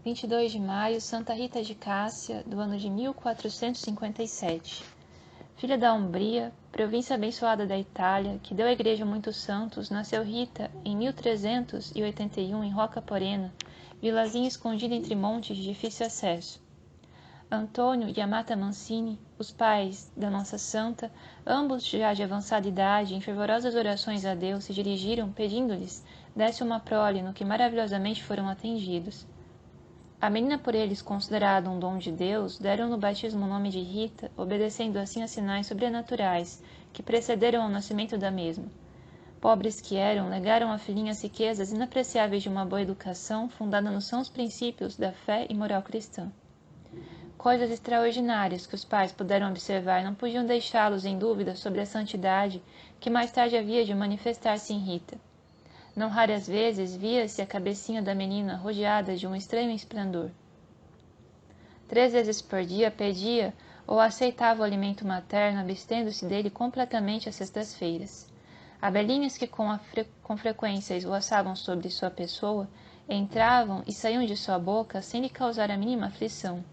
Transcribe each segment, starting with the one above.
22 de maio, Santa Rita de Cássia, do ano de 1457. Filha da Umbria, província abençoada da Itália, que deu à Igreja muitos santos, nasceu Rita em 1381 em Rocca Porena, vilazinha escondida entre montes de difícil acesso. Antônio e Amata Mancini, os pais da nossa santa, ambos já de avançada idade, em fervorosas orações a Deus, se dirigiram, pedindo-lhes, desse uma prole no que maravilhosamente foram atendidos. A menina por eles considerada um dom de Deus, deram no batismo o nome de Rita, obedecendo assim a sinais sobrenaturais, que precederam ao nascimento da mesma. Pobres que eram, legaram à filhinha as riquezas inapreciáveis de uma boa educação, fundada nos sãos princípios da fé e moral cristã. Coisas extraordinárias que os pais puderam observar não podiam deixá-los em dúvida sobre a santidade que mais tarde havia de manifestar-se em Rita. Não raras vezes via-se a cabecinha da menina rodeada de um estranho esplendor. 3 vezes por dia pedia ou aceitava o alimento materno, abstendo-se dele completamente às sextas-feiras. Abelhinhas que com frequência esvoaçavam sobre sua pessoa entravam e saíam de sua boca sem lhe causar a mínima aflição.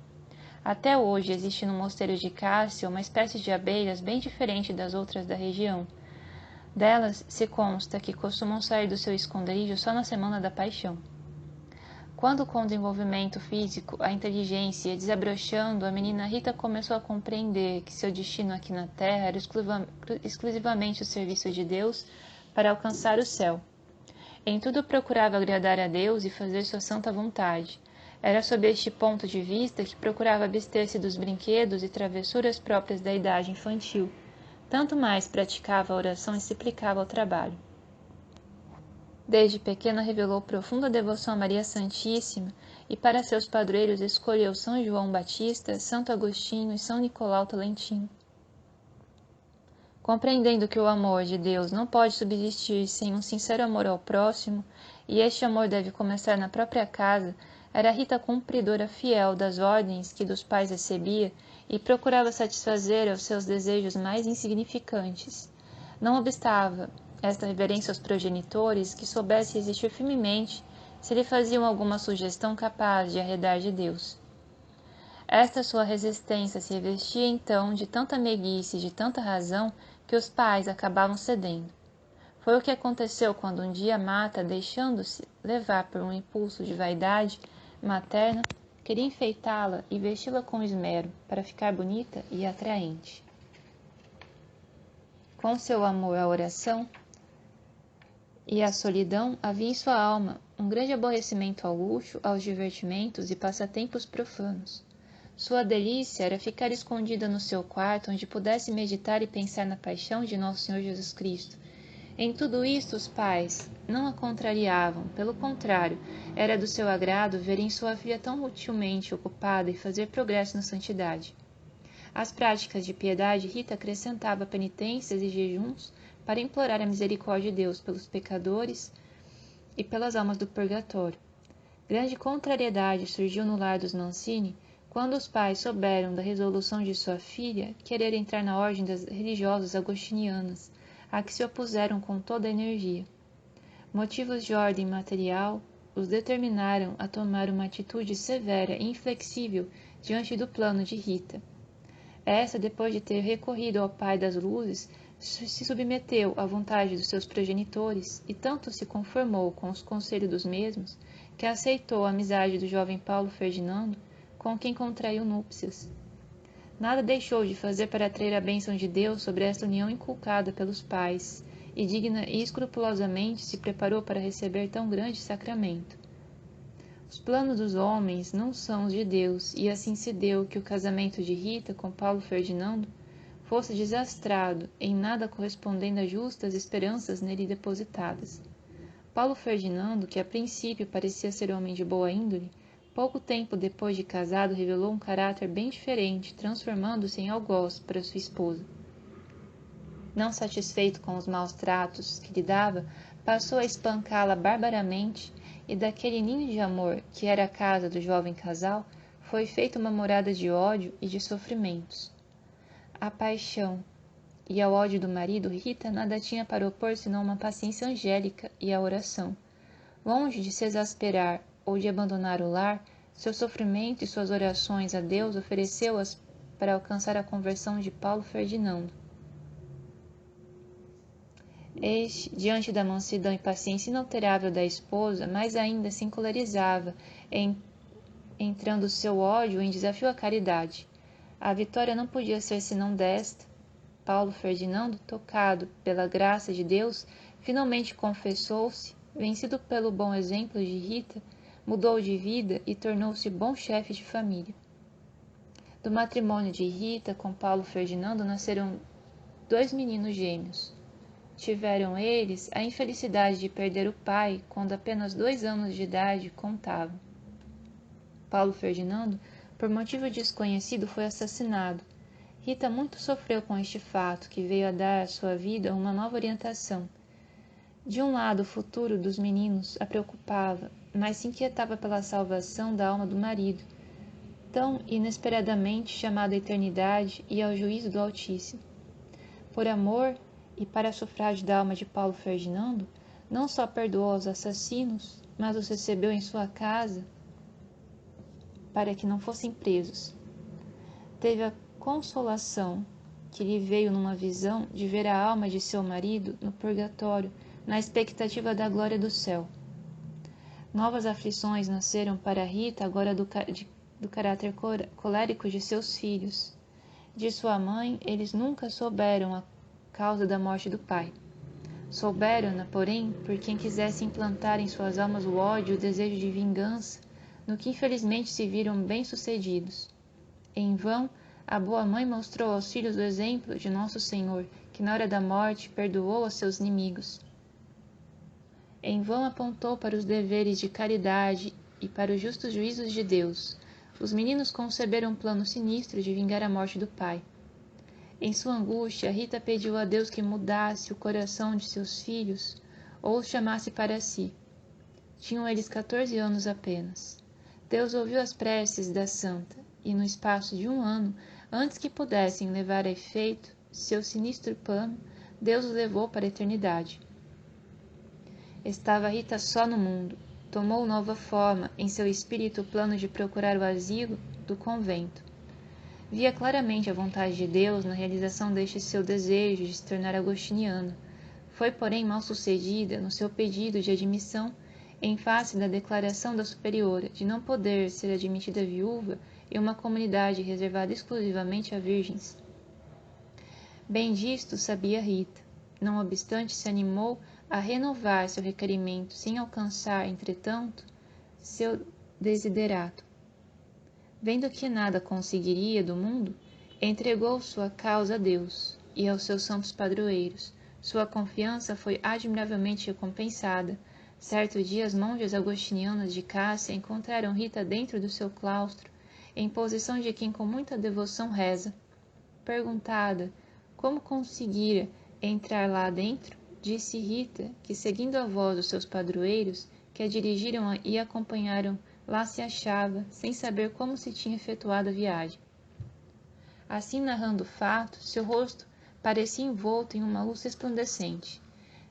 Até hoje existe no mosteiro de Cássia uma espécie de abelhas bem diferente das outras da região. Delas se consta que costumam sair do seu esconderijo só na semana da paixão. Quando com o desenvolvimento físico, a inteligência ia desabrochando, a menina Rita começou a compreender que seu destino aqui na terra era exclusivamente o serviço de Deus para alcançar o céu. Em tudo procurava agradar a Deus e fazer sua santa vontade. Era sob este ponto de vista que procurava abster-se dos brinquedos e travessuras próprias da idade infantil. Tanto mais praticava a oração e se aplicava ao trabalho. Desde pequena revelou profunda devoção a Maria Santíssima e para seus padroeiros escolheu São João Batista, Santo Agostinho e São Nicolau Tolentino. Compreendendo que o amor de Deus não pode subsistir sem um sincero amor ao próximo, e este amor deve começar na própria casa, era Rita cumpridora fiel das ordens que dos pais recebia e procurava satisfazer aos seus desejos mais insignificantes. Não obstava esta reverência aos progenitores que soubesse resistir firmemente se lhe faziam alguma sugestão capaz de arredar de Deus. Esta sua resistência se revestia então de tanta meiguice e de tanta razão que os pais acabavam cedendo. Foi o que aconteceu quando um dia Mata, deixando-se levar por um impulso de vaidade materna, queria enfeitá-la e vesti-la com esmero, para ficar bonita e atraente. Com seu amor à oração e à solidão, havia em sua alma um grande aborrecimento ao luxo, aos divertimentos e passatempos profanos. Sua delícia era ficar escondida no seu quarto, onde pudesse meditar e pensar na paixão de Nosso Senhor Jesus Cristo. Em tudo isto os pais não a contrariavam, pelo contrário, era do seu agrado verem sua filha tão utilmente ocupada e fazer progresso na santidade. Às práticas de piedade, Rita acrescentava penitências e jejuns para implorar a misericórdia de Deus pelos pecadores e pelas almas do purgatório. Grande contrariedade surgiu no lar dos Mancini quando os pais souberam da resolução de sua filha querer entrar na ordem das religiosas agostinianas, a que se opuseram com toda a energia. Motivos de ordem material os determinaram a tomar uma atitude severa e inflexível diante do plano de Rita. Essa, depois de ter recorrido ao Pai das Luzes, se submeteu à vontade dos seus progenitores e tanto se conformou com os conselhos dos mesmos que aceitou a amizade do jovem Paulo Ferdinando, com quem contraiu núpcias. Nada deixou de fazer para atrair a bênção de Deus sobre esta união inculcada pelos pais, e digna e escrupulosamente se preparou para receber tão grande sacramento. Os planos dos homens não são os de Deus, e assim se deu que o casamento de Rita com Paulo Ferdinando fosse desastrado, em nada correspondendo às justas esperanças nele depositadas. Paulo Ferdinando, que a princípio parecia ser homem de boa índole, pouco tempo depois de casado revelou um caráter bem diferente, transformando-se em algoz para sua esposa. Não satisfeito com os maus tratos que lhe dava, passou a espancá-la barbaramente, e daquele ninho de amor que era a casa do jovem casal, foi feita uma morada de ódio e de sofrimentos. A paixão e ao ódio do marido, Rita nada tinha para opor senão uma paciência angélica e a oração. Longe de se exasperar ou de abandonar o lar, Seu sofrimento e suas orações a Deus ofereceu-as para alcançar a conversão de Paulo Ferdinando. Este, diante da mansidão e paciência inalterável da esposa, mais ainda se encolerizava, entrando seu ódio em desafio à caridade. A vitória não podia ser senão desta. Paulo Ferdinando, tocado pela graça de Deus, finalmente confessou-se, vencido pelo bom exemplo de Rita, mudou de vida e tornou-se bom chefe de família. Do matrimônio de Rita com Paulo Ferdinando nasceram 2 meninos gêmeos. Tiveram eles a infelicidade de perder o pai quando apenas 2 anos de idade contavam. Paulo Ferdinando, por motivo desconhecido, foi assassinado. Rita muito sofreu com este fato, que veio a dar à sua vida uma nova orientação. De um lado, o futuro dos meninos a preocupava, mas se inquietava pela salvação da alma do marido, tão inesperadamente chamado à eternidade e ao juízo do Altíssimo. Por amor e para sufrágio da alma de Paulo Ferdinando, não só perdoou os assassinos, mas os recebeu em sua casa para que não fossem presos. Teve a consolação que lhe veio numa visão de ver a alma de seu marido no purgatório, na expectativa da glória do céu. Novas aflições nasceram para Rita agora do caráter colérico de seus filhos. De sua mãe, eles nunca souberam a causa da morte do pai. Souberam-na, porém, por quem quisesse implantar em suas almas o ódio e o desejo de vingança, no que infelizmente se viram bem-sucedidos. Em vão, a boa mãe mostrou aos filhos o exemplo de Nosso Senhor, que na hora da morte perdoou aos seus inimigos. Em vão apontou para os deveres de caridade e para os justos juízos de Deus. Os meninos conceberam um plano sinistro de vingar a morte do pai. Em sua angústia, Rita pediu a Deus que mudasse o coração de seus filhos ou os chamasse para si. Tinham eles 14 anos apenas. Deus ouviu as preces da santa e, no espaço de 1 ano, antes que pudessem levar a efeito seu sinistro plano, Deus os levou para a eternidade. Estava Rita só no mundo. Tomou nova forma em seu espírito o plano de procurar o asilo do convento. Via claramente a vontade de Deus na realização deste seu desejo de se tornar agostiniana. Foi, porém, mal sucedida no seu pedido de admissão em face da declaração da superiora de não poder ser admitida viúva em uma comunidade reservada exclusivamente a virgens. Bem disto sabia Rita. Não obstante, se animou a renovar seu requerimento, sem alcançar, entretanto, seu desiderato. Vendo que nada conseguiria do mundo, entregou sua causa a Deus e aos seus santos padroeiros. Sua confiança foi admiravelmente recompensada. Certo dia, as monjas agostinianas de Cássia encontraram Rita dentro do seu claustro, em posição de quem com muita devoção reza. Perguntada como conseguira entrar lá dentro, disse Rita que, seguindo a voz dos seus padroeiros, que a dirigiram e acompanharam, lá se achava, sem saber como se tinha efetuado a viagem. Assim, narrando o fato, seu rosto parecia envolto em uma luz resplandecente.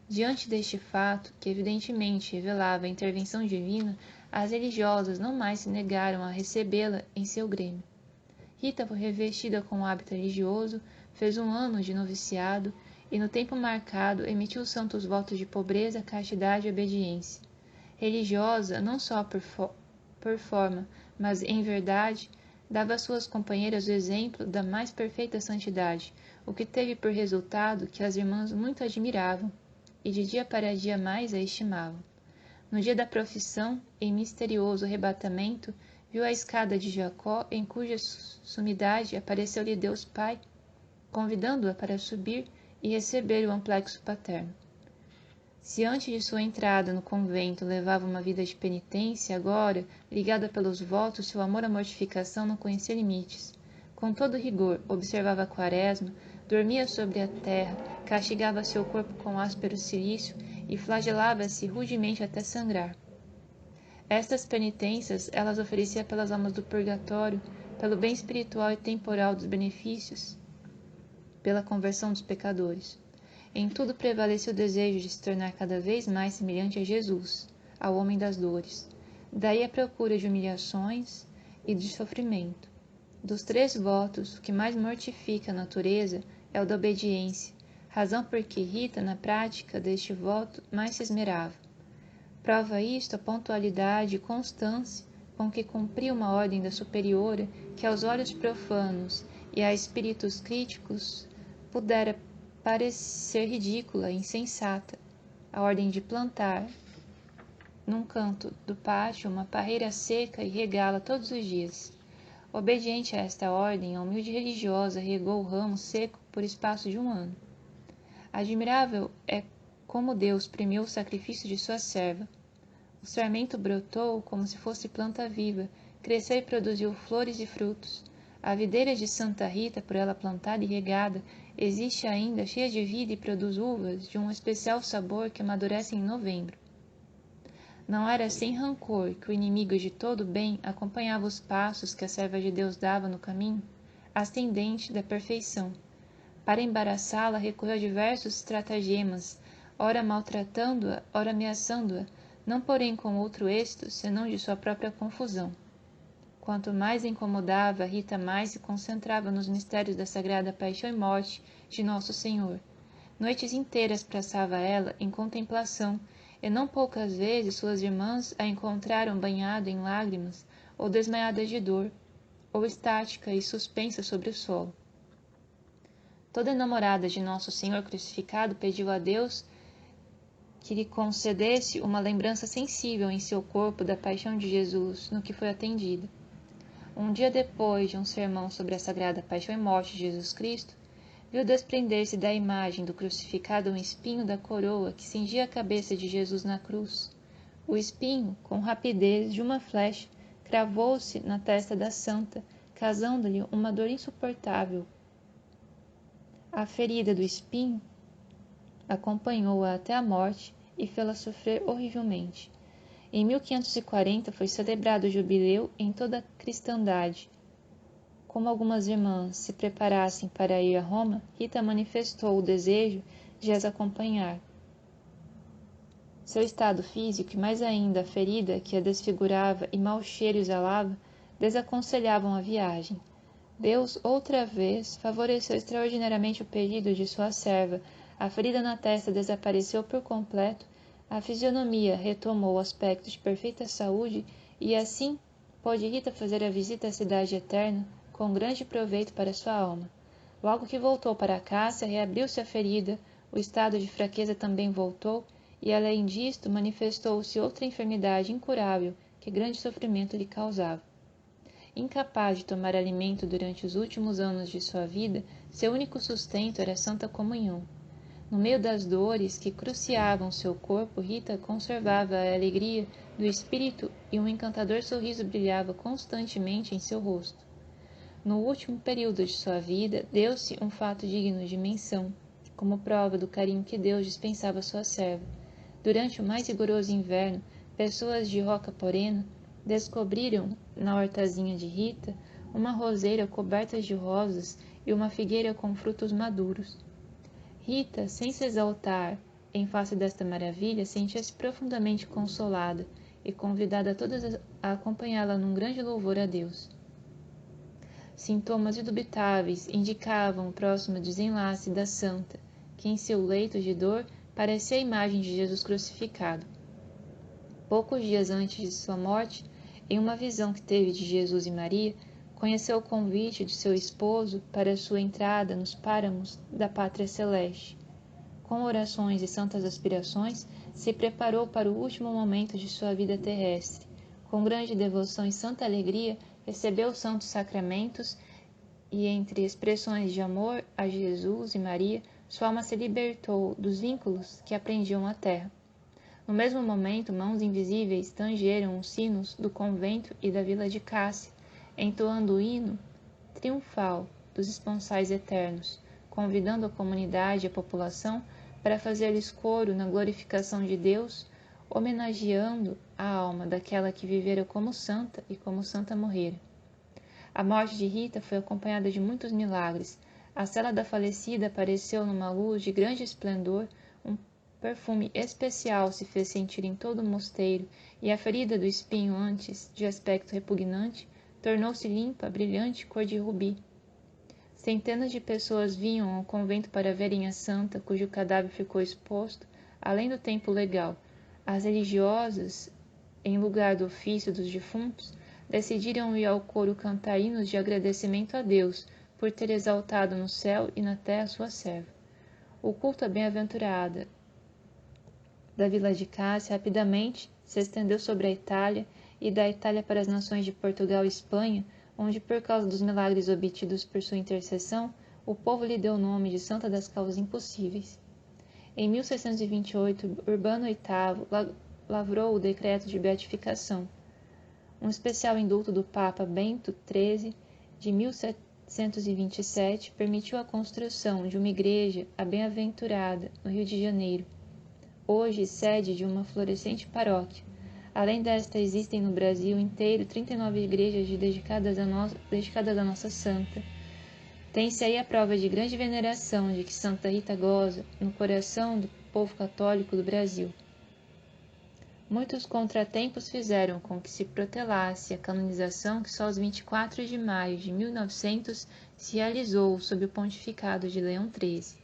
Diante deste fato, que evidentemente revelava a intervenção divina, as religiosas não mais se negaram a recebê-la em seu grêmio. Rita foi revestida com o hábito religioso, fez 1 ano de noviciado e, no tempo marcado, emitiu os santos votos de pobreza, castidade e obediência. Religiosa não só por forma, mas em verdade, dava às suas companheiras o exemplo da mais perfeita santidade, o que teve por resultado que as irmãs muito admiravam e de dia para dia mais a estimavam. No dia da profissão, em misterioso arrebatamento, viu a escada de Jacó, em cuja sumidade apareceu-lhe Deus Pai, convidando-a para subir e receber o amplexo paterno. Se antes de sua entrada no convento levava uma vida de penitência, agora, ligada pelos votos, seu amor à mortificação não conhecia limites. Com todo rigor, observava a quaresma, dormia sobre a terra, castigava seu corpo com áspero cilício e flagelava-se rudemente até sangrar. Estas penitências elas oferecia pelas almas do purgatório, pelo bem espiritual e temporal dos benefícios, pela conversão dos pecadores. Em tudo prevalecia o desejo de se tornar cada vez mais semelhante a Jesus, ao homem das dores. Daí a procura de humilhações e de sofrimento. Dos 3 votos, o que mais mortifica a natureza é o da obediência, razão por que Rita, na prática deste voto, mais se esmerava. Prova isto a pontualidade e constância com que cumpria uma ordem da superiora que aos olhos profanos e a espíritos críticos pudera parecer ridícula e insensata, a ordem de plantar num canto do pátio uma parreira seca e regá-la todos os dias. Obediente a esta ordem, a humilde religiosa regou o ramo seco por espaço de 1 ano. Admirável é como Deus premiu o sacrifício de sua serva. O sarmento brotou como se fosse planta viva, cresceu e produziu flores e frutos. A videira de Santa Rita, por ela plantada e regada, existe ainda cheia de vida e produz uvas de um especial sabor que amadurecem em novembro. Não era sem rancor que o inimigo de todo o bem acompanhava os passos que a serva de Deus dava no caminho, ascendente da perfeição. Para embaraçá-la, recorreu a diversos estratagemas, ora maltratando-a, ora ameaçando-a, não porém com outro êxito, senão de sua própria confusão. Quanto mais a incomodava, Rita mais se concentrava nos mistérios da sagrada paixão e morte de Nosso Senhor. Noites inteiras passava ela em contemplação, e não poucas vezes suas irmãs a encontraram banhada em lágrimas, ou desmaiada de dor, ou estática e suspensa sobre o solo. Toda enamorada de Nosso Senhor crucificado pediu a Deus que lhe concedesse uma lembrança sensível em seu corpo da paixão de Jesus, no que foi atendida. Um dia depois de um sermão sobre a sagrada paixão e morte de Jesus Cristo, viu desprender-se da imagem do crucificado um espinho da coroa que cingia a cabeça de Jesus na cruz. O espinho, com rapidez de uma flecha, cravou-se na testa da santa, causando-lhe uma dor insuportável. A ferida do espinho acompanhou-a até a morte e fê-la sofrer horrivelmente. Em 1540 foi celebrado o jubileu em toda a cristandade. Como algumas irmãs se preparassem para ir a Roma, Rita manifestou o desejo de as acompanhar. Seu estado físico e mais ainda a ferida que a desfigurava e mau cheiro exalava desaconselhavam a viagem. Deus outra vez favoreceu extraordinariamente o pedido de sua serva. A ferida na testa desapareceu por completo, a fisionomia retomou o aspecto de perfeita saúde e assim pôde Rita fazer a visita à cidade eterna com grande proveito para sua alma. Logo que voltou para Cássia, reabriu-se a ferida, o estado de fraqueza também voltou, e além disto manifestou-se outra enfermidade incurável que grande sofrimento lhe causava. Incapaz de tomar alimento durante os últimos anos de sua vida, seu único sustento era a Santa Comunhão. No meio das dores que cruciavam seu corpo, Rita conservava a alegria do espírito e um encantador sorriso brilhava constantemente em seu rosto. No último período de sua vida, deu-se um fato digno de menção, como prova do carinho que Deus dispensava à sua serva. Durante o mais rigoroso inverno, pessoas de Roca Porena descobriram, na hortazinha de Rita, uma roseira coberta de rosas e uma figueira com frutos maduros. Rita, sem se exaltar em face desta maravilha, sentia-se profundamente consolada e convidada a todas a acompanhá-la num grande louvor a Deus. Sintomas indubitáveis indicavam o próximo desenlace da santa, que em seu leito de dor parecia a imagem de Jesus crucificado. Poucos dias antes de sua morte, em uma visão que teve de Jesus e Maria, conheceu o convite de seu esposo para sua entrada nos páramos da pátria celeste. Com orações e santas aspirações, se preparou para o último momento de sua vida terrestre. Com grande devoção e santa alegria, recebeu os santos sacramentos e, entre expressões de amor a Jesus e Maria, sua alma se libertou dos vínculos que a prendiam à terra. No mesmo momento, mãos invisíveis tangeram os sinos do convento e da vila de Cássia, entoando o hino triunfal dos esponsais eternos, convidando a comunidade e a população para fazer-lhes coro na glorificação de Deus, homenageando a alma daquela que vivera como santa e como santa morrera. A morte de Rita foi acompanhada de muitos milagres. A cela da falecida apareceu numa luz de grande esplendor, um Perfume especial se fez sentir em todo o mosteiro, e a ferida do espinho, antes de aspecto repugnante, tornou-se limpa, brilhante, cor de rubi. Centenas de pessoas vinham ao convento para verem a santa, cujo cadáver ficou exposto, além do tempo legal. As religiosas, em lugar do ofício dos defuntos, decidiram ir ao coro cantar hinos de agradecimento a Deus por ter exaltado no céu e na terra sua serva. O culto à bem-aventurada da vila de Cássia rapidamente se estendeu sobre a Itália e da Itália para as nações de Portugal e Espanha, onde, por causa dos milagres obtidos por sua intercessão, o povo lhe deu o nome de Santa das Causas Impossíveis. Em 1628, Urbano VIII lavrou o decreto de beatificação. Um especial indulto do Papa Bento XIII, de 1727, permitiu a construção de uma igreja a Bem-aventurada, no Rio de Janeiro, hoje sede de uma florescente paróquia. Além desta, existem no Brasil inteiro 39 igrejas dedicadas à nossa santa. Tem-se aí a prova de grande veneração de que Santa Rita goza no coração do povo católico do Brasil. Muitos contratempos fizeram com que se protelasse a canonização que só aos 24 de maio de 1900 se realizou sob o pontificado de Leão XIII.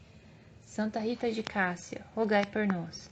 Santa Rita de Cássia, rogai por nós.